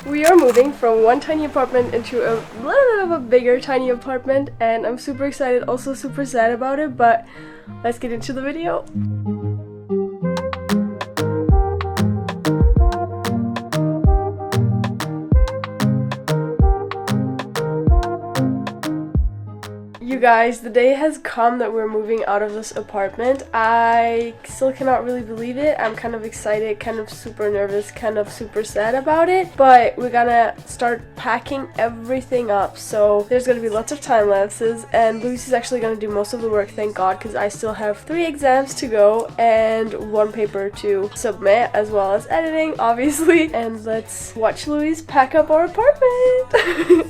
We are moving from one tiny apartment into a little bit of a bigger tiny apartment, and I'm super excited, also super sad about it, but let's get into the video. You guys, the day has come that we're moving out of this apartment. I still cannot really believe it. I'm kind of excited, kind of super nervous, kind of super sad about it. But we're gonna start packing everything up. So there's gonna be lots of time lapses, and Lucy's actually gonna do most of the work, thank God, because I still have 3 exams to go and 1 paper to submit, as well as editing, obviously. And let's watch Louise pack up our apartment.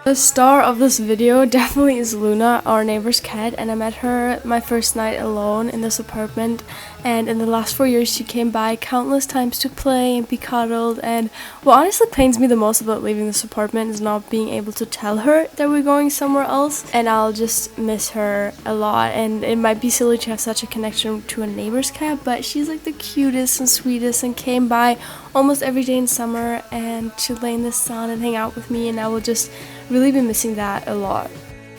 The star of this video definitely is Luna, our neighbor's cat, and I met her my first night alone in this apartment, and in the last 4 years she came by countless times to play and be cuddled. And what honestly pains me the most about leaving this apartment is not being able to tell her that we're going somewhere else, and I'll just miss her a lot. And it might be silly to have such a connection to a neighbor's cat, but she's like the cutest and sweetest and came by almost every day in summer and to lay in the sun and hang out with me, and I will just really be missing that a lot.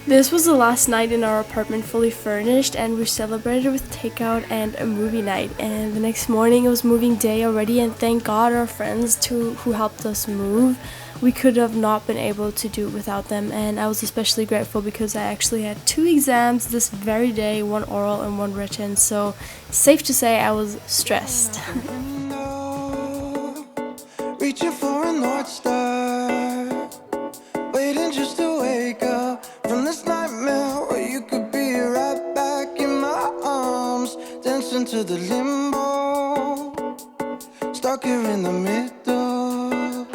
This was the last night in our apartment fully furnished, and we celebrated with takeout and a movie night. And the next morning it was moving day already, and thank God our friends who helped us move. We could have not been able to do it without them, and I was especially grateful because I actually had 2 exams this very day, 1 oral and 1 written, so safe to say I was stressed. Reaching for a North Star, waiting just to wake up from this nightmare where you could be right back in my arms, dancing to the limbo, stuck here in the middle.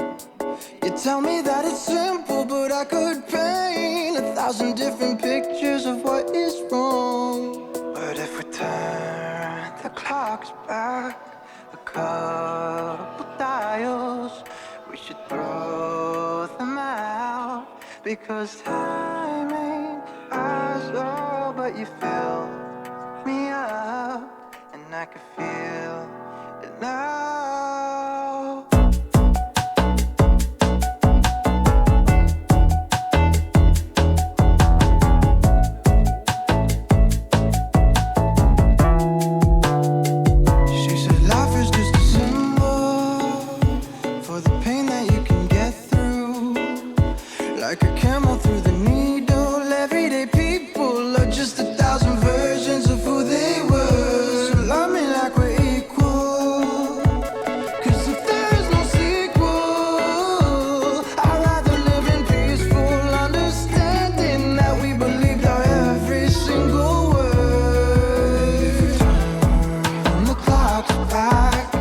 You tell me that it's simple, but I could paint 1,000 different pictures of what is wrong. But if we turn the clocks back a couple dials, we should throw them out, because time ain't ours, oh, but you fill me up, and I can feel it now. Like a camel through the needle, everyday people are just 1,000 versions of who they were. So love me like we're equal, 'cause if there's no sequel, I'd rather live in peaceful understanding that we believed our every single word. Turn the clocks back a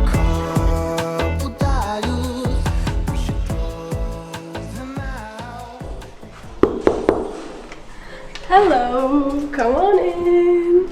couple dials, we should throw them out. Hello, come on in.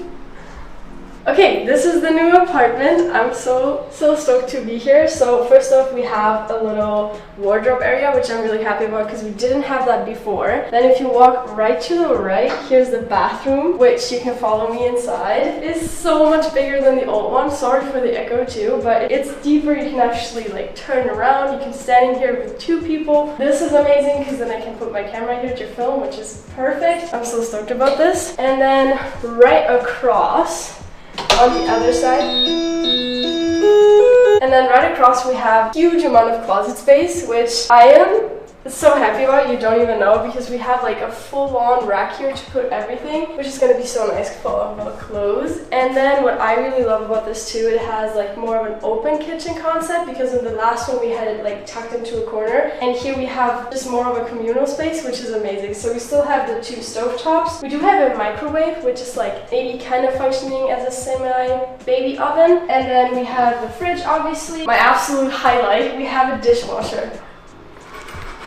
Okay, this is the new apartment. I'm so stoked to be here. So first off, we have a little wardrobe area, which I'm really happy about because we didn't have that before. Then if you walk right to the right, here's the bathroom, which you can follow me inside. It's so much bigger than the old one. Sorry for the echo too, but it's deeper. You can actually like turn around. You can stand in here with 2 people. This is amazing because then I can put my camera here to film, which is perfect. I'm so stoked about this. And then right across on the other side, and then right across we have huge amount of closet space, which I am so happy about, you don't even know, because we have like a full-on rack here to put everything, which is going to be so nice for all of our clothes. And then what I really love about this too, it has like more of an open kitchen concept, because in the last one we had it like tucked into a corner, and here we have just more of a communal space, which is amazing. So we still have the 2 stovetops. We do have a microwave, which is like maybe kind of functioning as a semi-baby oven. And then we have the fridge, obviously. My absolute highlight, we have a dishwasher.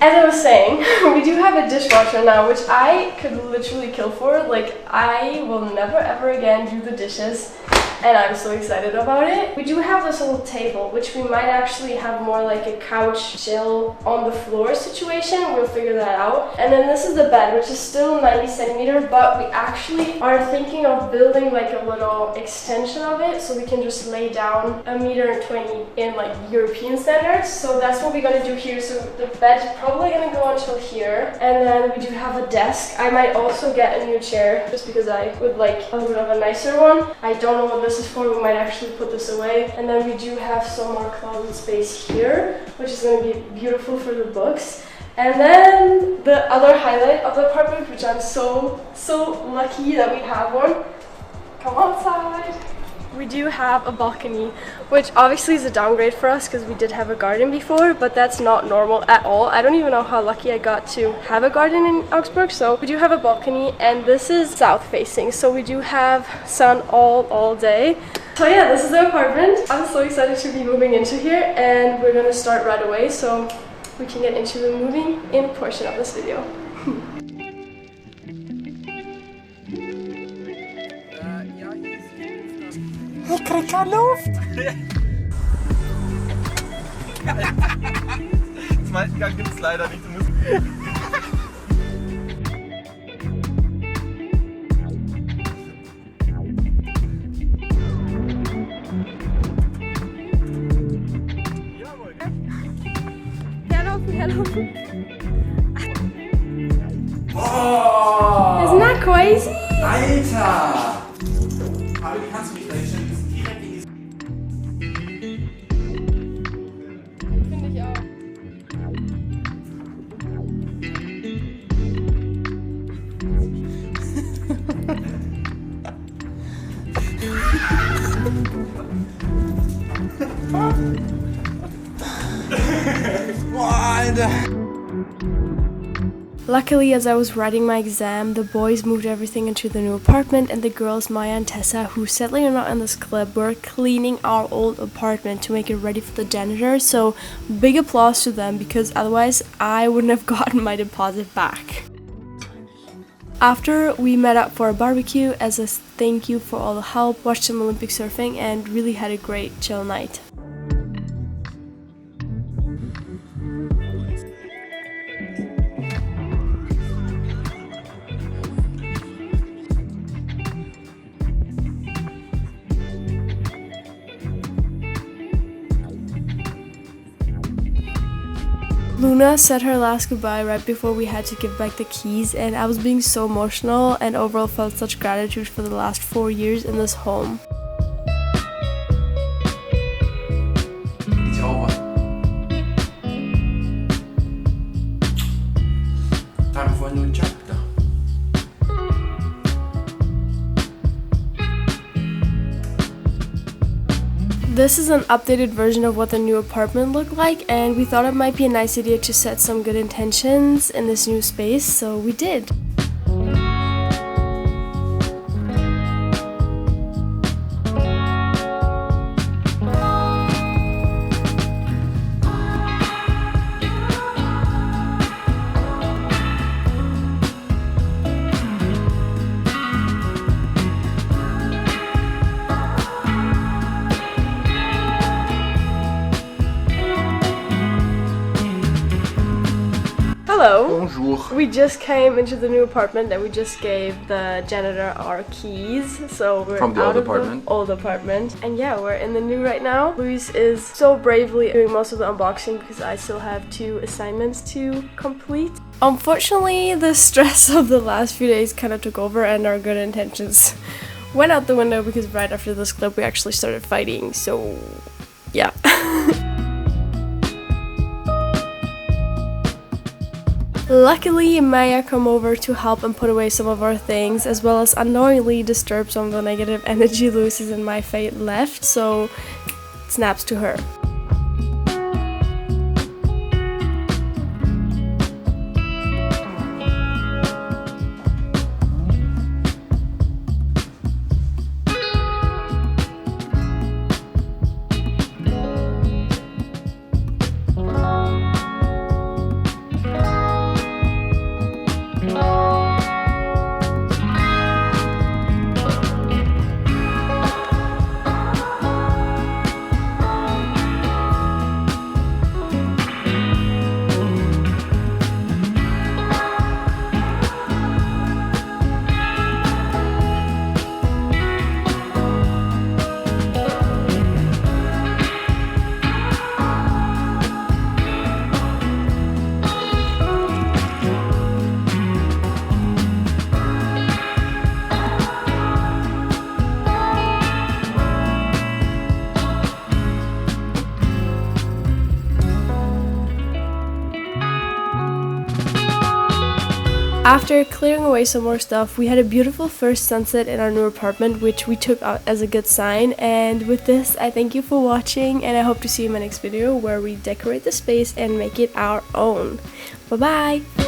As I was saying, we do have a dishwasher now, which I could literally kill for. Like, I will never ever again do the dishes, and I'm so excited about it. We do have this little table, which we might actually have more like a couch chill on the floor situation. We'll figure that out. And then this is the bed, which is still 90 centimeter, but we actually are thinking of building like a little extension of it, so we can just lay down 1.20 meters in like European standards. So that's what we're gonna do here. So the bed's probably gonna go until here, and then we do have a desk. I might also get a new chair, just because I would like a little bit of a nicer one. I don't know what this is for. We might actually put this away. And then we do have some more closet space here, which is going to be beautiful for the books. And then the other highlight of the apartment, which I'm so lucky that we have one. Come outside. We do have a balcony, which obviously is a downgrade for us because we did have a garden before, but that's not normal at all. I don't even know how lucky I got to have a garden in Augsburg. So we do have a balcony, and this is south facing, so we do have sun all day. So yeah, this is the apartment. I'm so excited to be moving into here, and we're gonna start right away so we can get into the moving in portion of this video. Ich krieg keine Luft! Den zweiten Gang gibt's leider nicht. Herlaufen. Oh! Isn't that crazy? Alter! Aber wie kannst du mich da hinstellen? Du bist direkt in die... Finde ich auch. Luckily, as I was writing my exam, the boys moved everything into the new apartment, and the girls, Maya and Tessa, who sadly are not in this clip, were cleaning our old apartment to make it ready for the janitor. So big applause to them, because otherwise I wouldn't have gotten my deposit back. After, we met up for a barbecue as a thank you for all the help, watched some Olympic surfing, and really had a great chill night. Luna said her last goodbye right before we had to give back the keys, and I was being so emotional and overall felt such gratitude for the last 4 years in this home. Ich auch. Time for a new chapter. This is an updated version of what the new apartment looked like, and we thought it might be a nice idea to set some good intentions in this new space, so we did. Hello. Bonjour. We just came into the new apartment and we just gave the janitor our keys. So we're From the out old of apartment. the old apartment. And yeah, we're in the new right now. Luis is so bravely doing most of the unboxing because I still have 2 assignments to complete. Unfortunately, the stress of the last few days kind of took over and our good intentions went out the window because right after this clip we actually started fighting. So yeah. Luckily, Maya came over to help and put away some of our things, as well as unknowingly disturb some of the negative energy Lucy's and my fate left, so snaps to her. After clearing away some more stuff, we had a beautiful first sunset in our new apartment, which we took out as a good sign. And with this, I thank you for watching, and I hope to see you in my next video where we decorate the space and make it our own. Bye bye!